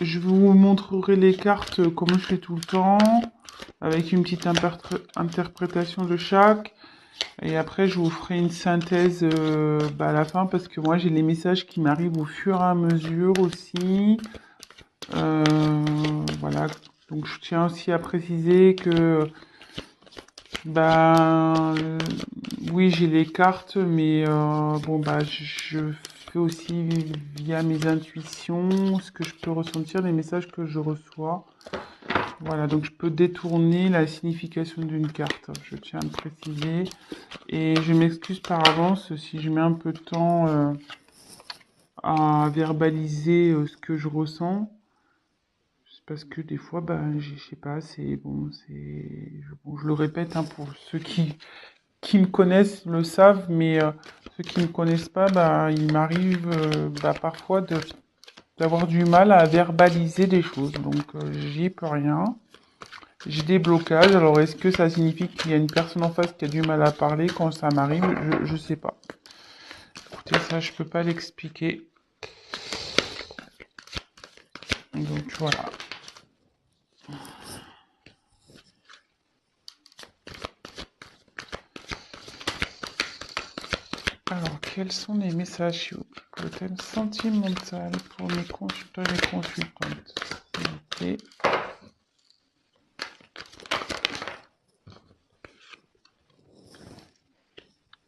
Je vous montrerai les cartes comme je fais tout le temps, avec une petite interprétation de chaque. Et après, je vous ferai une synthèse à la fin, parce que moi, j'ai les messages qui m'arrivent au fur et à mesure aussi. Euh, voilà. Donc, je tiens aussi à préciser que, ben, oui, j'ai les cartes, mais bon, je fais aussi via mes intuitions ce que je peux ressentir, les messages que je reçois. Voilà, donc je peux détourner la signification d'une carte, je tiens à le préciser. Et je m'excuse par avance si je mets un peu de temps à verbaliser ce que je ressens. C'est parce que des fois, je sais pas, c'est bon, bon, je le répète, hein, pour ceux qui me connaissent le savent, mais ceux qui ne me connaissent pas, il m'arrive parfois d'avoir du mal à verbaliser des choses. Donc j'y peux rien. J'ai des blocages. Alors est-ce que ça signifie qu'il y a une personne en face qui a du mal à parler quand ça m'arrive? Je sais pas. Écoutez, ça, je peux pas l'expliquer. Donc voilà. Alors, quels sont les messages sur le thème sentimental pour mes consultants et mes consultantes? S'il vous plaît.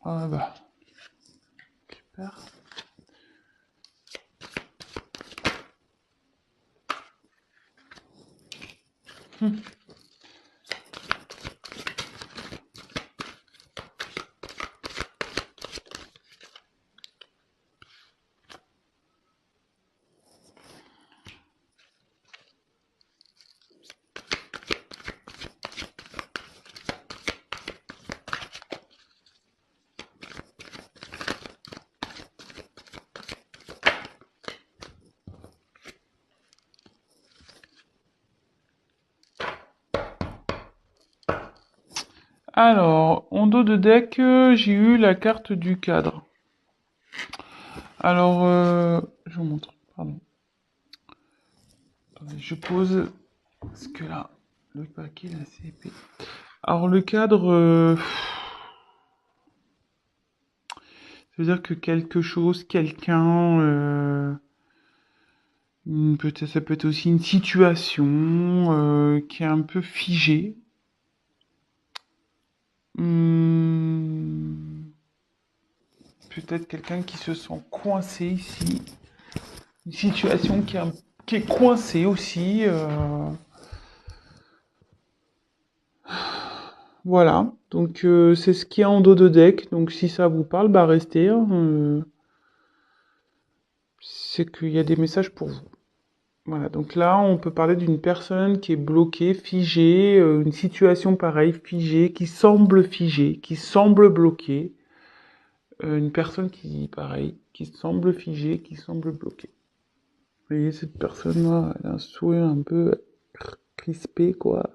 Ah bah, super. Alors, en dos de deck, j'ai eu la carte du cadre. Alors, je vous montre, pardon. Attendez, je pose, parce que là, le paquet, là, c'est épais. Alors, le cadre, ça veut dire que quelque chose, quelqu'un, peut-être, ça peut être aussi une situation qui est un peu figée. Hmm, peut-être quelqu'un qui se sent coincé ici. Une situation qui est coincée aussi. Voilà. Donc c'est ce qu'il y a en dos de deck. Donc si ça vous parle, restez, hein. C'est qu'il y a des messages pour vous. Voilà, donc là, on peut parler d'une personne qui est bloquée, figée, une situation pareille, figée, qui semble bloquée. Une personne qui, pareil, qui semble figée, qui semble bloquée. Vous voyez, cette personne-là, elle a un sourire un peu crispé, quoi.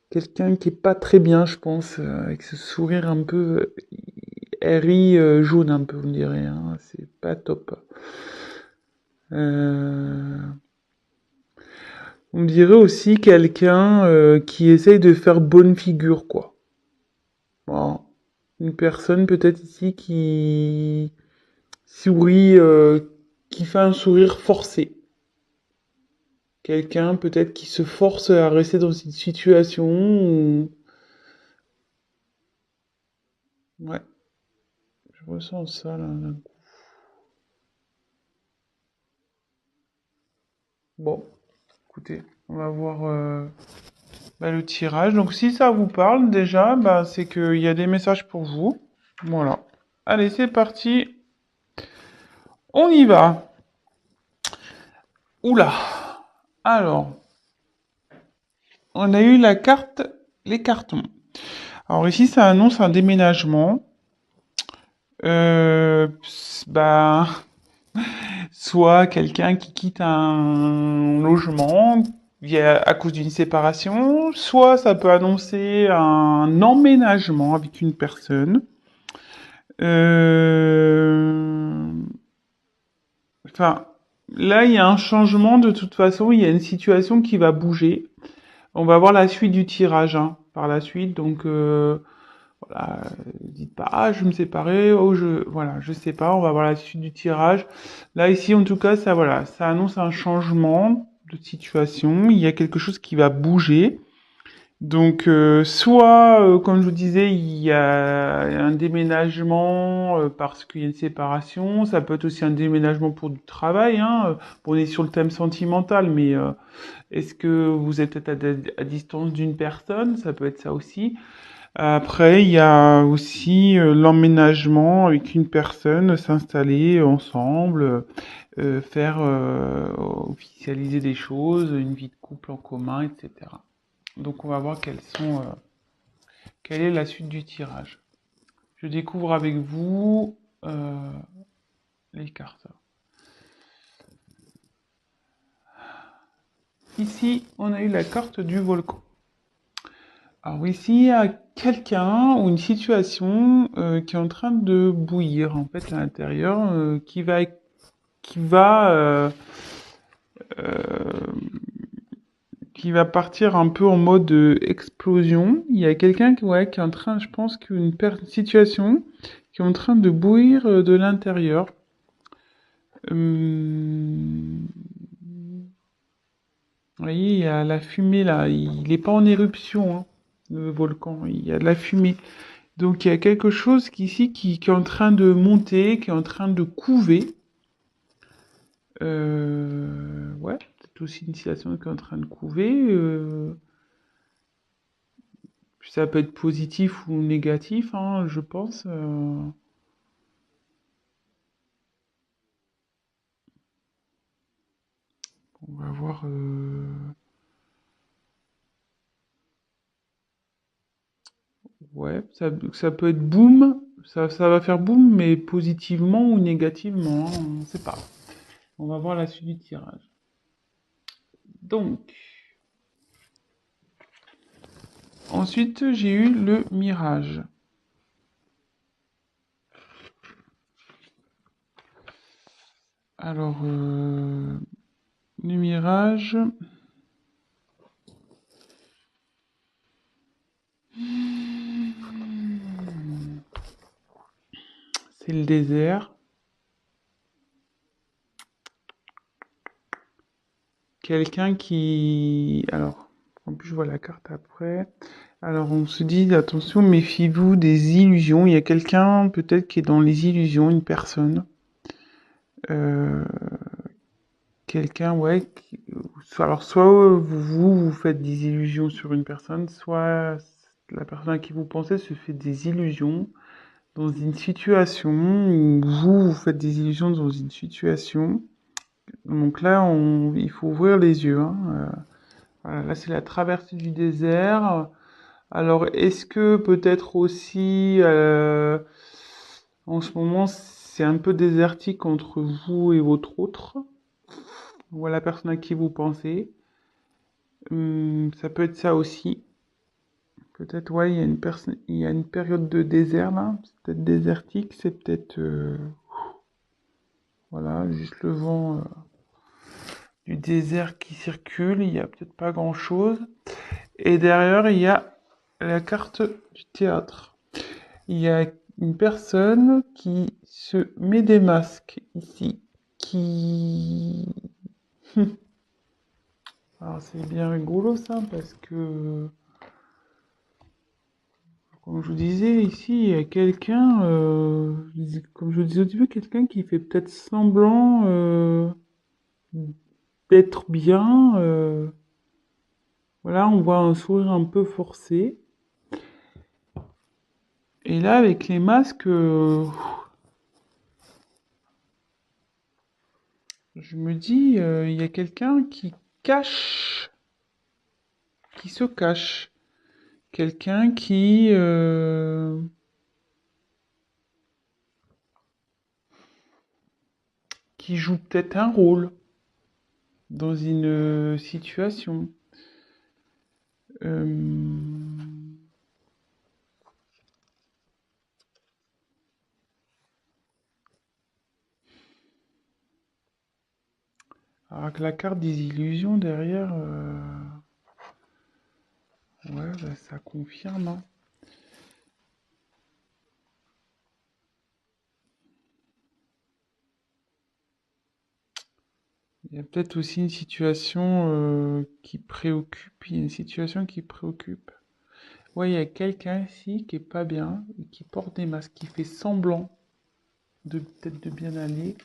Quelqu'un qui est pas très bien, je pense, avec ce sourire un peu aigri, jaune un peu, on dirait, hein. C'est pas top. Euh, On dirait aussi quelqu'un qui essaye de faire bonne figure, quoi. Voilà. Une personne peut-être ici qui sourit, qui fait un sourire forcé. Quelqu'un peut-être qui se force à rester dans cette situation. Ouais, je ressens ça là. Bon, écoutez, on va voir le tirage. Donc si ça vous parle déjà, c'est qu'il y a des messages pour vous. Voilà. Allez, c'est parti. On y va. Oula. Alors, on a eu la carte, les cartons. Alors ici, ça annonce un déménagement. Euh, bah, soit quelqu'un qui quitte un logement à cause d'une séparation, soit ça peut annoncer un emménagement avec une personne. Euh, enfin, Là, il y a un changement de toute façon, il y a une situation qui va bouger. On va voir la suite du tirage hein, par la suite, donc voilà, dites pas ah je vais me séparer, oh je voilà, je sais pas, on va voir la suite du tirage. Là ici en tout cas ça voilà, ça annonce un changement de situation, il y a quelque chose qui va bouger. Donc, soit, comme je vous disais, il y a un déménagement parce qu'il y a une séparation. Ça peut être aussi un déménagement pour du travail. Hein. Bon, on est sur le thème sentimental, mais est-ce que vous êtes à distance d'une personne? Ça peut être ça aussi. Après, il y a aussi l'emménagement avec une personne, s'installer ensemble, faire officialiser des choses, une vie de couple en commun, etc. Donc, on va voir quelle est la suite du tirage. Je découvre avec vous les cartes. Ici, on a eu la carte du volcan. Alors ici, il y a quelqu'un ou une situation qui est en train de bouillir en fait à l'intérieur, qui va euh, qui va partir un peu en mode explosion. Il y a quelqu'un qui est en train, je pense qu'une situation qui est en train de bouillir de l'intérieur. Vous voyez, il y a la fumée là. Il n'est pas en éruption, hein, le volcan. Il y a de la fumée. Donc il y a quelque chose qui est en train de monter, qui est en train de couver. Ouais, c'est aussi une situation qui est en train de couver. Ça peut être positif ou négatif, hein, je pense. On va voir. Ouais, ça peut être boum. Ça va faire boum, mais positivement ou négativement, hein, on ne sait pas. On va voir la suite du tirage. Donc, ensuite, j'ai eu le mirage. Alors, le mirage, c'est le désert. Quelqu'un qui... Alors, en plus, je vois la carte après. Alors, on se dit, attention, méfiez-vous des illusions. Il y a quelqu'un, peut-être, qui est dans les illusions, une personne. Euh, quelqu'un, ouais. Alors, soit vous faites des illusions sur une personne, soit la personne à qui vous pensez se fait des illusions dans une situation, ou vous faites des illusions dans une situation. Donc là, il faut ouvrir les yeux. Hein. Voilà, là, c'est la traversée du désert. Alors, est-ce que peut-être aussi, en ce moment, c'est un peu désertique entre vous et votre autre, ou à la personne à qui vous pensez? Ça peut être ça aussi. Peut-être, ouais, il y a une période de désert là. C'est peut-être désertique, c'est peut-être, voilà, juste le vent du désert qui circule. Il y a peut-être pas grand-chose. Et derrière, il y a la carte du théâtre. Il y a une personne qui se met des masques ici, qui... Alors c'est bien rigolo ça, parce que, comme je vous disais, ici, il y a quelqu'un, comme je vous disais au début, quelqu'un qui fait peut-être semblant d'être bien. Voilà, on voit un sourire un peu forcé. Et là, avec les masques, je me dis, il y a quelqu'un cache, qui se cache. Quelqu'un qui joue peut-être un rôle dans une situation. Euh, Alors que la carte des illusions derrière, ouais, bah, ça confirme, hein. Il y a peut-être aussi une situation qui préoccupe. Il y a une situation qui préoccupe. Ouais, il y a quelqu'un ici qui est pas bien, et qui porte des masques, qui fait semblant de peut-être de bien aller.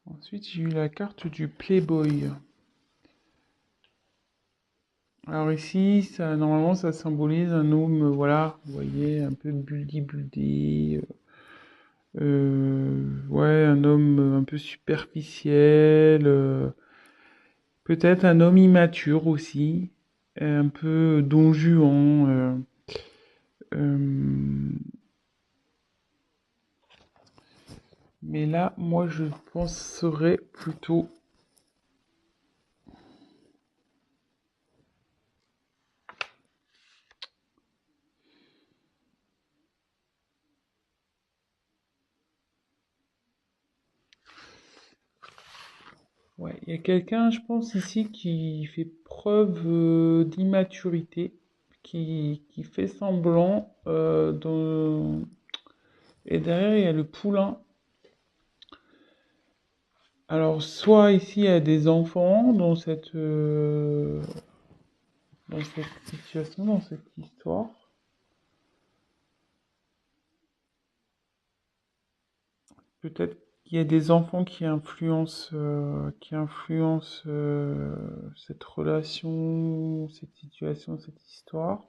Ensuite, j'ai eu la carte du Playboy. Alors ici, ça, normalement, ça symbolise un homme, voilà, vous voyez, un peu buldy, ouais, un homme un peu superficiel, peut-être un homme immature aussi, un peu don Juan. Euh, mais là, moi, je penserais plutôt. Ouais, il y a quelqu'un, je pense, ici qui fait preuve d'immaturité, qui fait semblant. Et derrière, il y a le poulain. Alors, soit ici, il y a des enfants dans cette situation, dans cette histoire. Peut-être qu'il y a des enfants qui influencent cette relation, cette situation, cette histoire.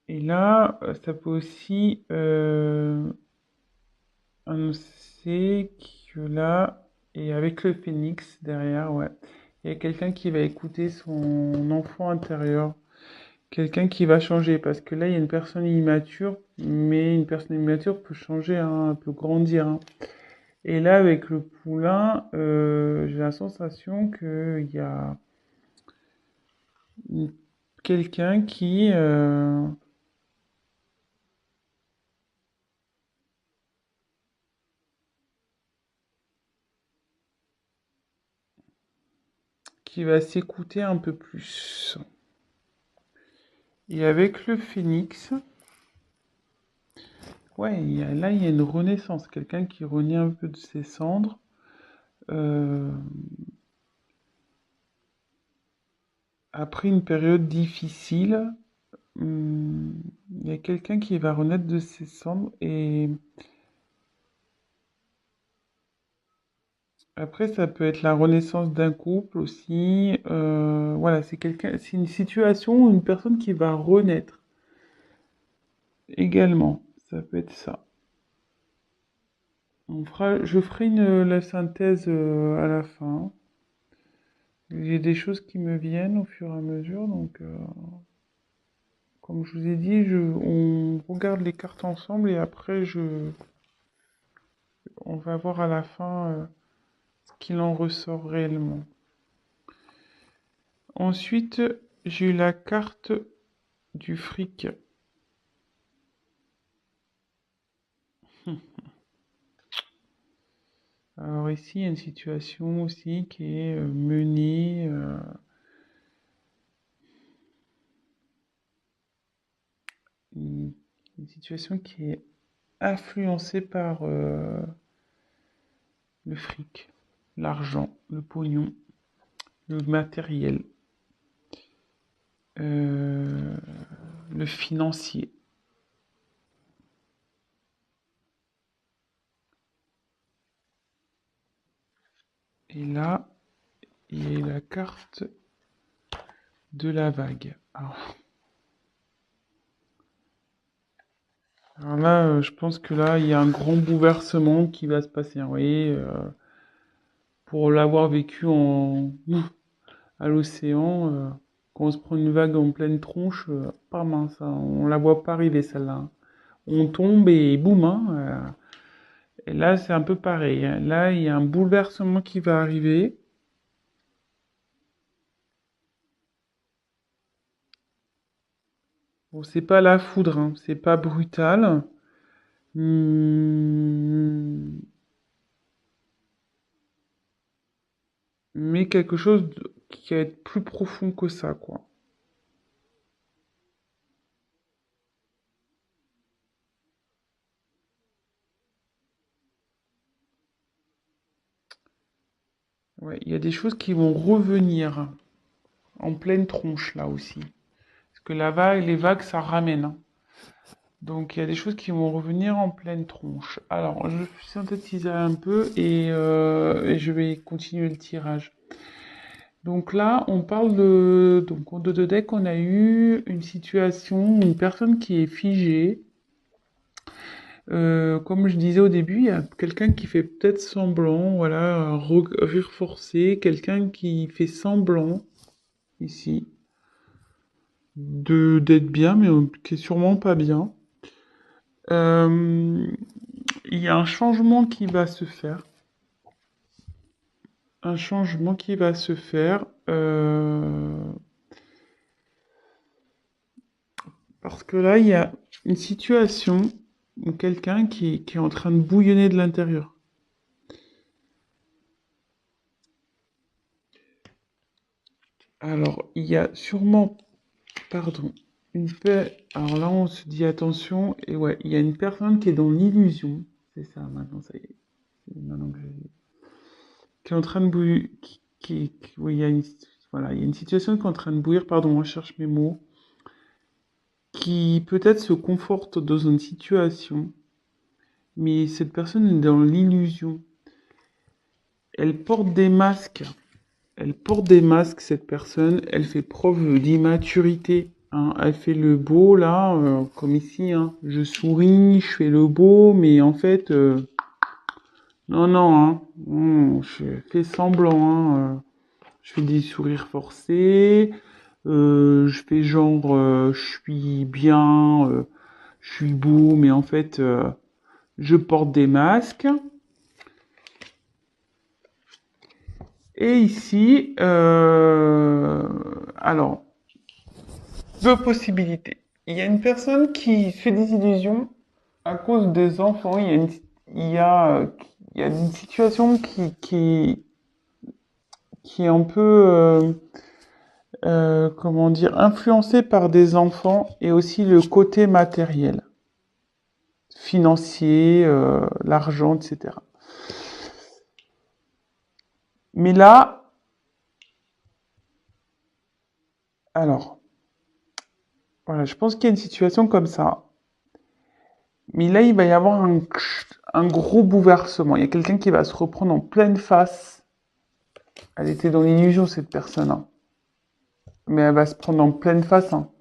Et là, ça peut aussi annoncer que là, et avec le phénix derrière, ouais, il y a quelqu'un qui va écouter son enfant intérieur. Quelqu'un qui va changer, parce que là, il y a une personne immature, mais une personne immature peut changer, hein, peut grandir, hein. Et là, avec le poulain, j'ai la sensation qu'il y a une- quelqu'un qui va s'écouter un peu plus. Et avec le phénix, ouais, là, il y a une renaissance, quelqu'un qui renaît un peu de ses cendres. euh, Après une période difficile, il y a quelqu'un qui va renaître de ses cendres et après ça peut être la renaissance d'un couple aussi. Voilà, c'est une situation où une personne qui va renaître également. Ça peut être ça. Je ferai la synthèse à la fin. Il y a des choses qui me viennent au fur et à mesure, donc comme je vous ai dit, on regarde les cartes ensemble et après on va voir à la fin ce qu'il en ressort réellement. Ensuite, j'ai eu la carte du fric. Alors ici, il y a une situation aussi qui est menée, une, une situation qui est influencée par le fric, l'argent, le pognon, le matériel, euh, le financier. Et là, il y a la carte de la vague. Alors là, je pense que là, il y a un grand bouleversement qui va se passer, hein. Vous voyez, pour l'avoir vécu à l'océan, quand on se prend une vague en pleine tronche, pas mince, hein, on la voit pas arriver celle-là, hein. On tombe et boum, hein, et là, c'est un peu pareil, hein. Là, il y a un bouleversement qui va arriver. Bon, c'est pas la foudre, hein, c'est pas brutal. Hmm, mais quelque chose qui va être plus profond que ça, quoi. Ouais, il y a des choses qui vont revenir en pleine tronche là aussi. Parce que la vague, les vagues, ça ramène, hein. Donc il y a des choses qui vont revenir en pleine tronche. Alors, je vais synthétiser un peu et je vais continuer le tirage. Donc là, on parle de... Donc en 2 deck, on a eu une situation, une personne qui est figée. Comme je disais au début, il y a quelqu'un qui fait peut-être semblant, voilà, un rire forcé, quelqu'un qui fait semblant, ici, de d'être bien, mais qui est sûrement pas bien. Euh, il y a un changement qui va se faire. Un changement qui va se faire. Parce que là, il y a une situation où quelqu'un qui est en train de bouillonner de l'intérieur. Alors, il y a sûrement, pardon, une paix. Alors là, on se dit attention, et ouais, il y a une personne qui est dans l'illusion. C'est ça, maintenant, ça y est. Maintenant que qui est en train de bouillir. Oui, il y a une, voilà, il y a une situation qui est en train de bouillir, pardon, moi je cherche mes mots, qui peut-être se conforte dans une situation, mais cette personne est dans l'illusion. Elle porte des masques. Elle porte des masques, cette personne. Elle fait preuve d'immaturité, hein. Elle fait le beau, là, comme ici, hein. Je souris, je fais le beau, mais en fait, non, non, hein. Je fais semblant, hein. Je fais des sourires forcés. Je fais genre, je suis bien, je suis beau, mais en fait, je porte des masques. Et ici, alors, 2 possibilités. Il y a une personne qui fait des illusions à cause des enfants. Il y a, il y a une situation qui est un peu, comment dire, influencée par des enfants et aussi le côté matériel, financier, l'argent, etc. Mais là, alors, voilà, je pense qu'il y a une situation comme ça. Mais là, il va y avoir un gros bouleversement. Il y a quelqu'un qui va se reprendre en pleine face. Elle était dans l'illusion, cette personne, hein. Mais elle va se prendre en pleine face, hein.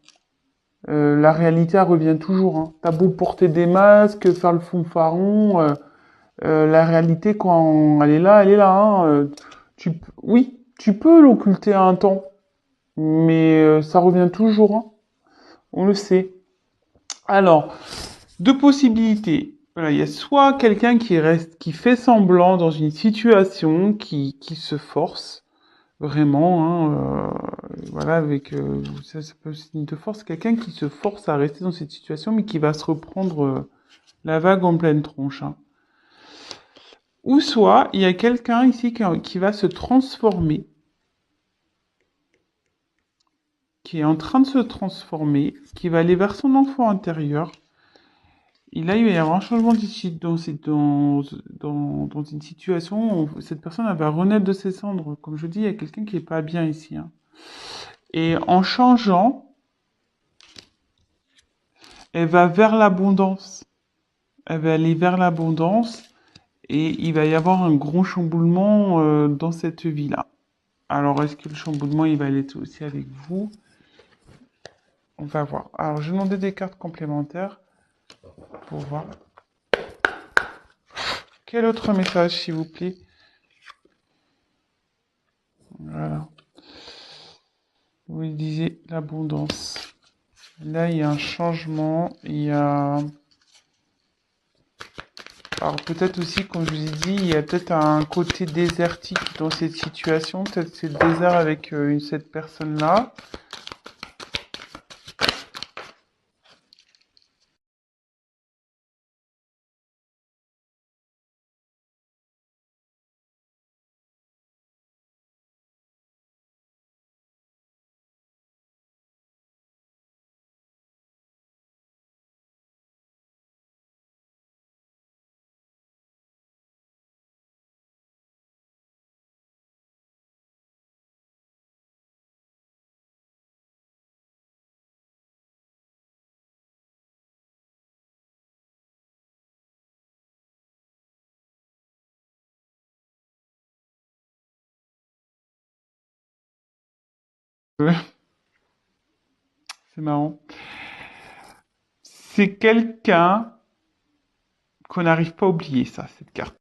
La réalité, elle revient toujours, hein. T'as beau porter des masques, faire le fanfaron, la réalité, quand elle est là, hein. Oui, tu peux l'occulter à un temps, mais ça revient toujours, hein. On le sait. Alors, 2 possibilités. Voilà, il y a soit quelqu'un qui reste, qui fait semblant dans une situation, qui se force vraiment, hein, voilà, avec ça peut être signe de force, quelqu'un qui se force à rester dans cette situation, mais qui va se reprendre la vague en pleine tronche, hein. Ou soit il y a quelqu'un ici qui va se transformer, qui est en train de se transformer, qui va aller vers son enfant intérieur. Et là, il va y avoir un changement dans une situation où cette personne elle va renaître de ses cendres. Comme je dis, il y a quelqu'un qui est pas bien ici, hein. Et en changeant, elle va vers l'abondance. Elle va aller vers l'abondance et il va y avoir un gros chamboulement dans cette vie-là. Alors, est-ce que le chamboulement, il va aller aussi avec vous? On va voir. Alors, je vais demander des cartes complémentaires pour voir. Quel autre message, s'il vous plaît? Voilà. Vous disiez l'abondance. Là, il y a un changement. Il y a... Alors, peut-être aussi, comme je vous ai dit, il y a peut-être un côté désertique dans cette situation. Peut-être c'est le désert avec cette personne-là. Ouais, c'est marrant. C'est quelqu'un qu'on n'arrive pas à oublier, ça, cette carte.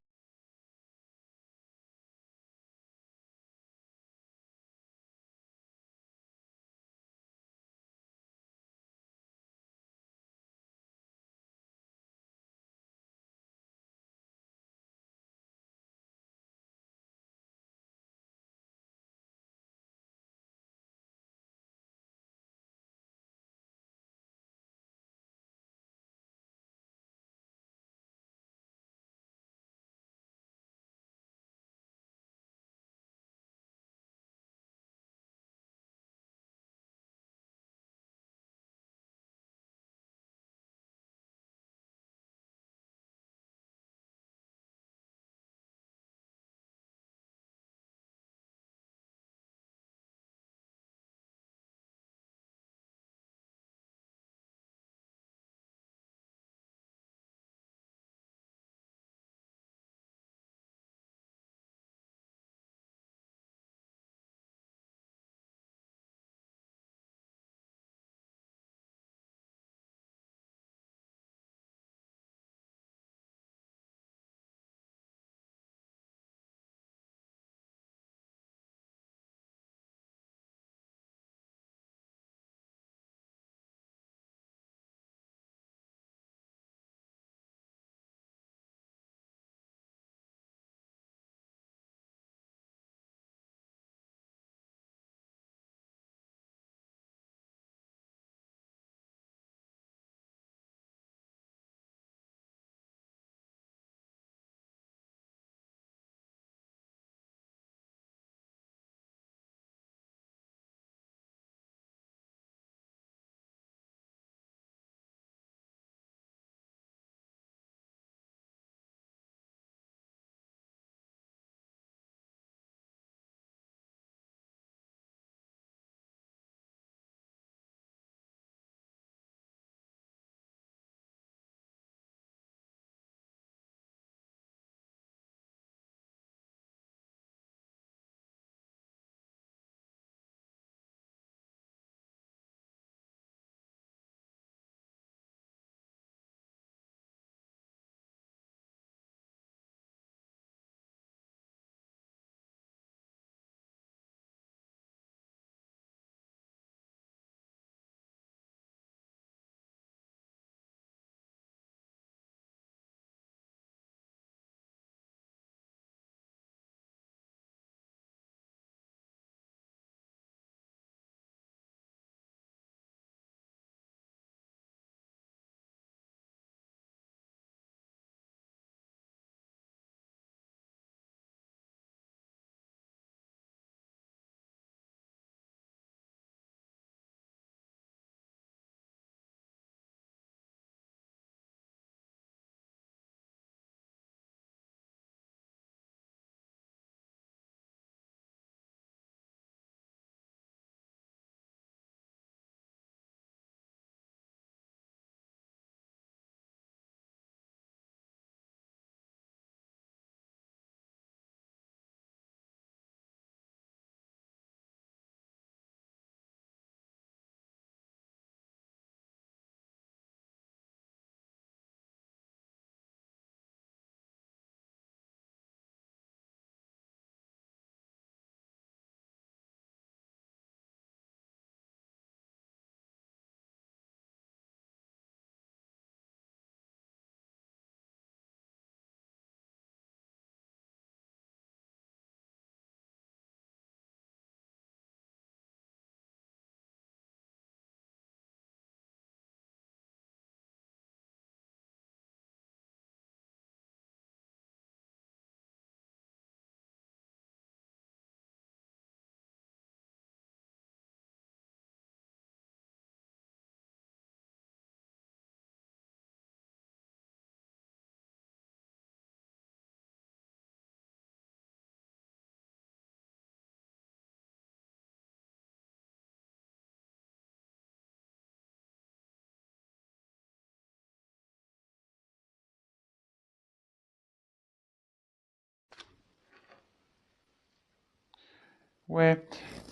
Ouais,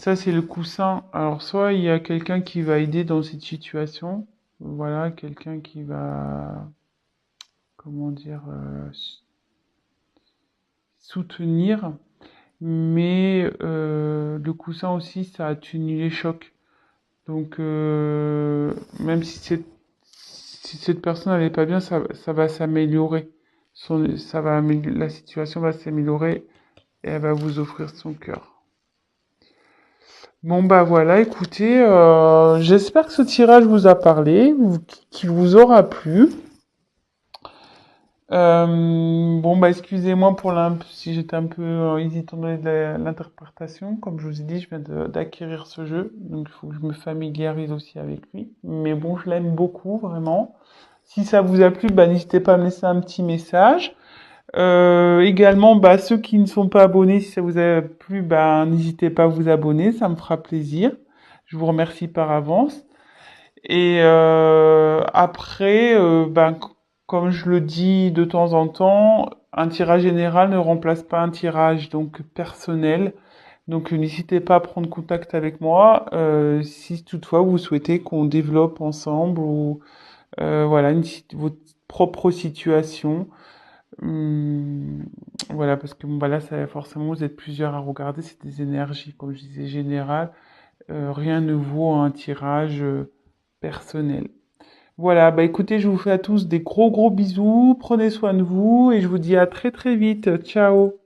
Ça, c'est le coussin. Alors, soit il y a quelqu'un qui va aider dans cette situation. Voilà, quelqu'un qui va, comment dire, soutenir. Mais le coussin aussi, ça atténue les chocs. Donc, même si cette personne n'allait pas bien, ça va s'améliorer. La situation va s'améliorer et elle va vous offrir son cœur. Bon, bah voilà, écoutez, j'espère que ce tirage vous a parlé, qu'il vous aura plu. Bon, bah excusez-moi pour si j'étais un peu hésitant dans l'interprétation. Comme je vous ai dit, je viens d'acquérir ce jeu, donc il faut que je me familiarise aussi avec lui. Mais bon, je l'aime beaucoup, vraiment. Si ça vous a plu, bah n'hésitez pas à me laisser un petit message. Également, bah ceux qui ne sont pas abonnés, si ça vous a plu, bah n'hésitez pas à vous abonner, ça me fera plaisir. Je vous remercie par avance. Et après, comme je le dis de temps en temps, un tirage général ne remplace pas un tirage donc personnel. Donc n'hésitez pas à prendre contact avec moi si toutefois vous souhaitez qu'on développe ensemble ou voilà votre propre situation. Hum, voilà, parce que bon, bah là, forcément, vous êtes plusieurs à regarder, c'est des énergies, comme je disais, générales. Rien ne vaut un tirage personnel. Voilà, bah écoutez, je vous fais à tous des gros gros bisous, prenez soin de vous et je vous dis à très très vite. Ciao!